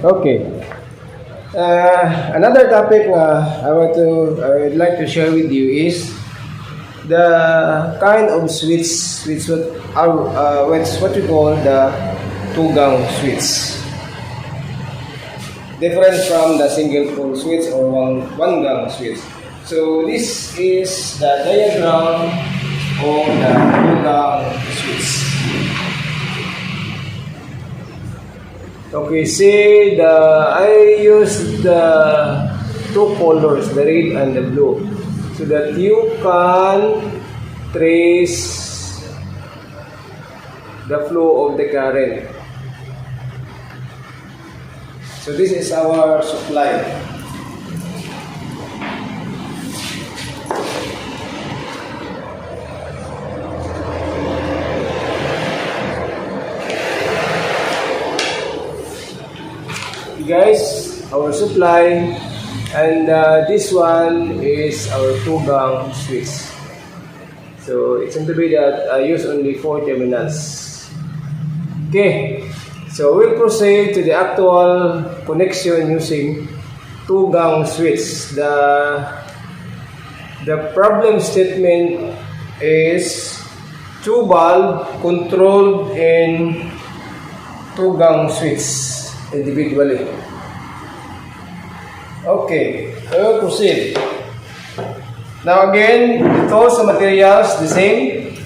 Okay. Another topic I would like to share with you is the kind of switch which what we call the two-gang switch. Different from the single pole switch or one-gang switch. So this is the diagram of the two-gang switch. Okay, see I use the two colors, the red and the blue, so that you can trace the flow of the current. So this is our supply. Guys, our supply, and this one is our two-gang switch. So it's going to be that I use only 4 terminals. Okay, so we'll proceed to the actual connection using two-gang switch. The problem statement is two valve controlled in two-gang switch individually. Okay, so we'll proceed. Now again, the tools and materials the same.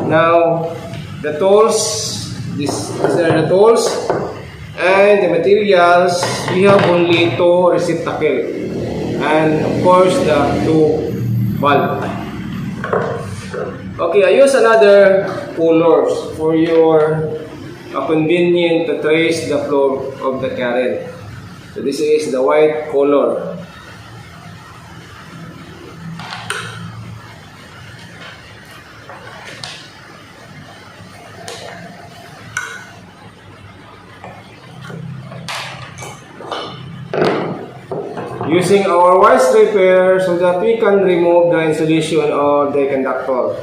Now the tools, these are the tools, and the materials, we have only 2 receptacles, and of course the 2 valve. Okay, I use another colors for your convenient to trace the flow of the current. So this is the white color. Using our wire stripper so that we can remove the insulation of the conductor.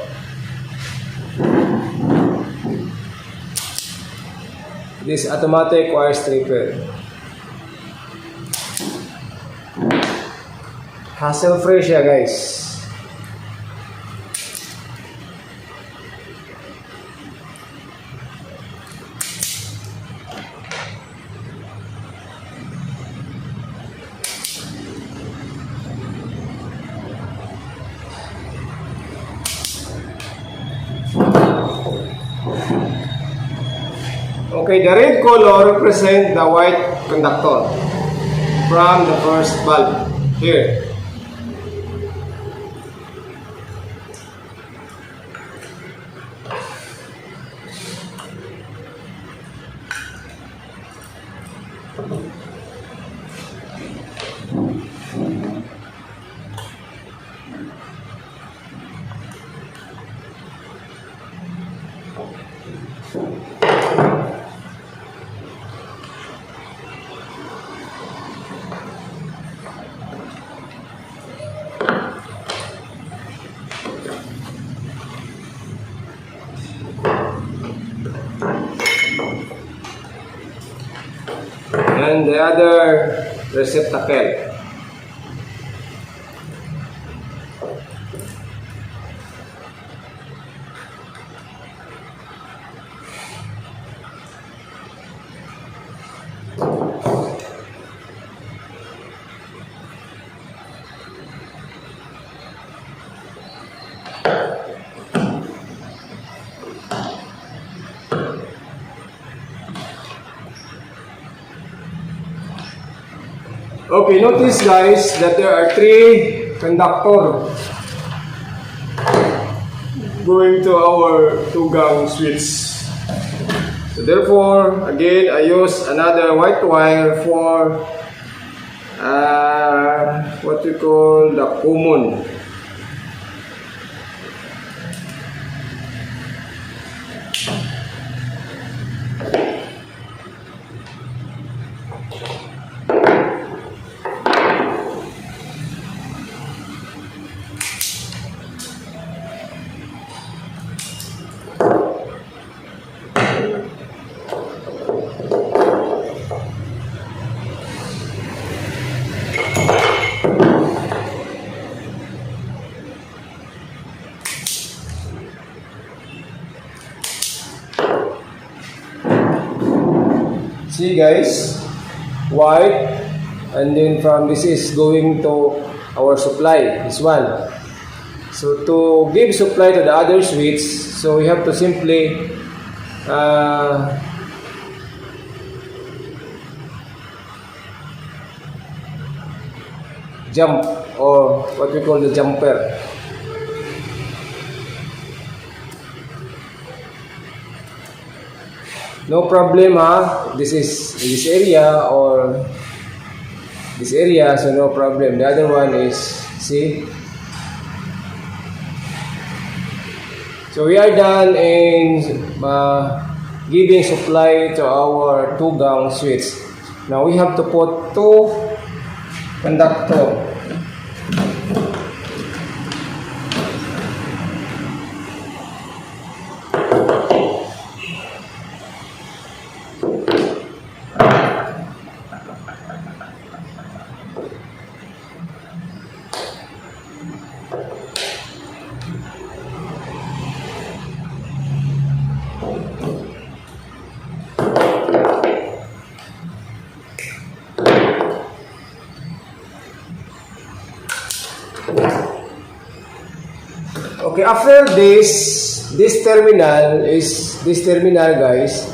This automatic wire stripper. Hassle-free siya, guys. Okay, the red color represents the white conductor from the first valve here. And the other receptacle. Okay, notice guys that there are 3 conductors going to our two-gang switch. So therefore, again, I use another white wire for what we call the common. See guys, white, and then from this is going to our supply, this one. So to give supply to the other switch, so we have to simply jump, or what we call the jumper. No problem this is this area or this area, so no problem. The other one is, see, so we are done in giving supply to our 2-gang switch. Now we have to put 2 conductor. Okay, after this terminal guys,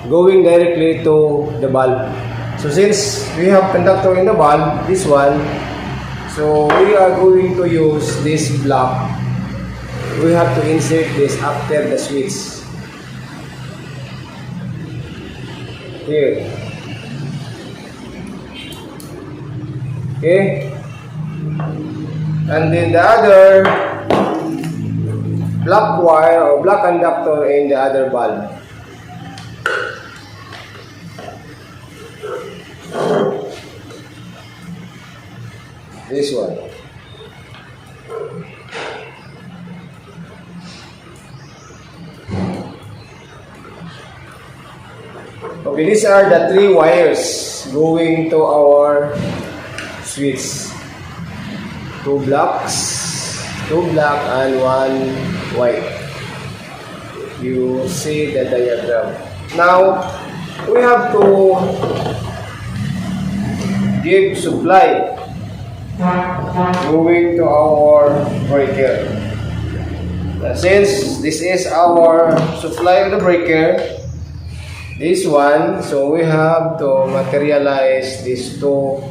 going directly to the bulb. So since we have conductor in the bulb, this one, so we are going to use this block. We have to insert this after the switch. Here. Okay. And then the other black wire or black conductor in the other bulb. This one. Okay, these are the 3 wires going to our switch. 2 blacks, 2 black and 1 white. You see the diagram. Now we have to give supply going to our breaker. Since this is our supply of the breaker, this one, so we have to materialize these two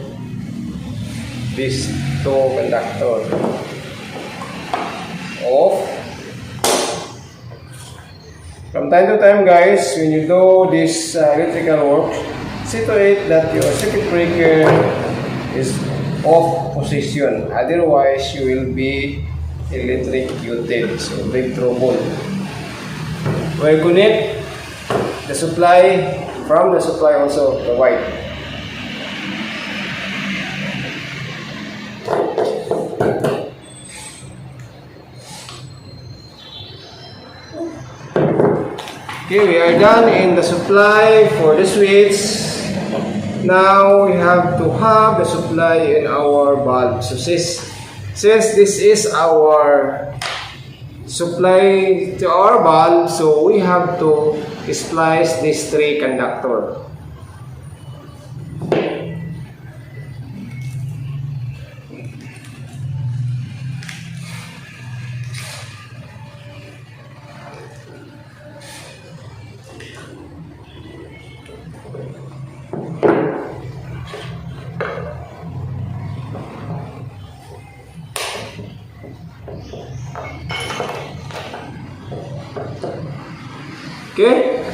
conductor off. From time to time guys, when you do this electrical work, see to it that your circuit breaker is off position, otherwise you will be electrocuted, so big trouble. We connect the supply from the supply also the white. Okay, we are done in the supply for the switch. Now we have to have the supply in our bulb. So since this is our supply to our bulb, so we have to splice these 3 conductor. Okay,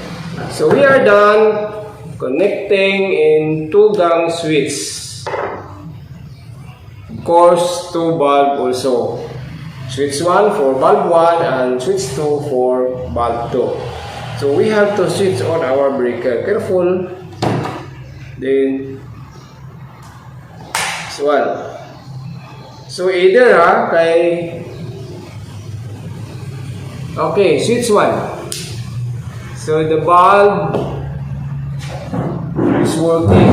so we are done connecting in 2-gang switch. Of course, 2 bulb also. Switch 1 for bulb 1 and switch 2 for bulb 2. So we have to switch on our breaker. Careful. Then this one. So either okay, switch 1. So the bulb is working.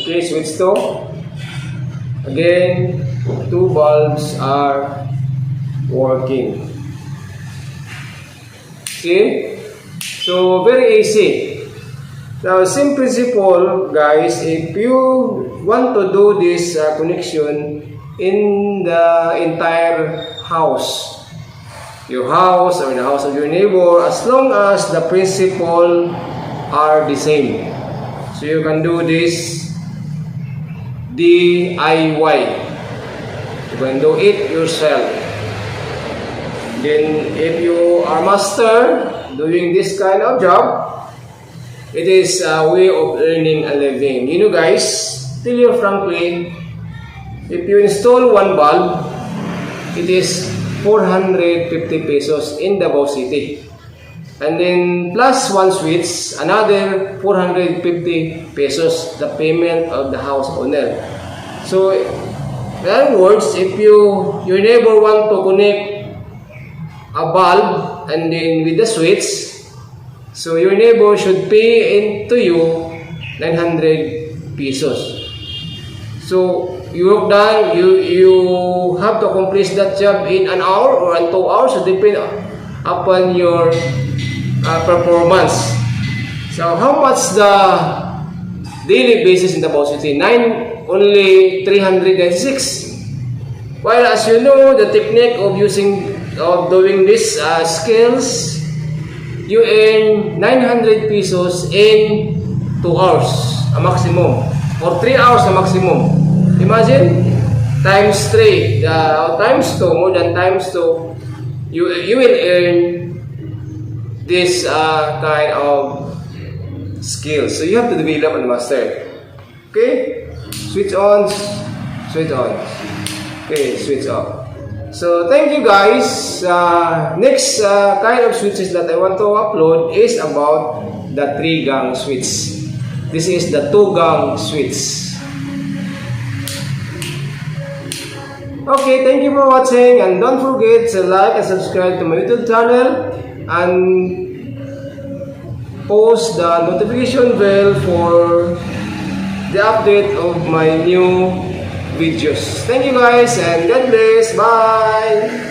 Okay, switch 2. Again, two bulbs are working. See? So, very easy. Now, same principle, guys, if you want to do this connection in the entire house, your house or the house of your neighbor, as long as the principle are the same. So, you can do this DIY. You can do it yourself. Then, if you are master doing this kind of job, it is a way of earning a living. You know, guys, tell you frankly, if you install one bulb, it is 450 pesos in Davao City. And then plus one switch, another 450 pesos, the payment of the house owner. So, in other words, if your neighbor want to connect a bulb and then with the switch, so your neighbor should pay into you 900 pesos. So you work done, you have to accomplish that job in an hour or in 2 hours, so depend upon your performance. So how much the daily basis in the City? Only 396. While as you know, the technique of doing this skills, you earn 900 pesos in 2 hours, a maximum, or 3 hours a maximum. Imagine, times 3, times 2, more than times 2, you will earn this kind of skills. So you have to develop and master. Okay, switch on, switch on. Okay, switch off. So thank you guys. Next kind of switches that I want to upload is about the 3-gang switch. This is the 2-gang switch. Okay, thank you for watching, and don't forget to like and subscribe to my YouTube channel and post the notification bell for the update of my new videos. Thank you guys, and God bless. Bye.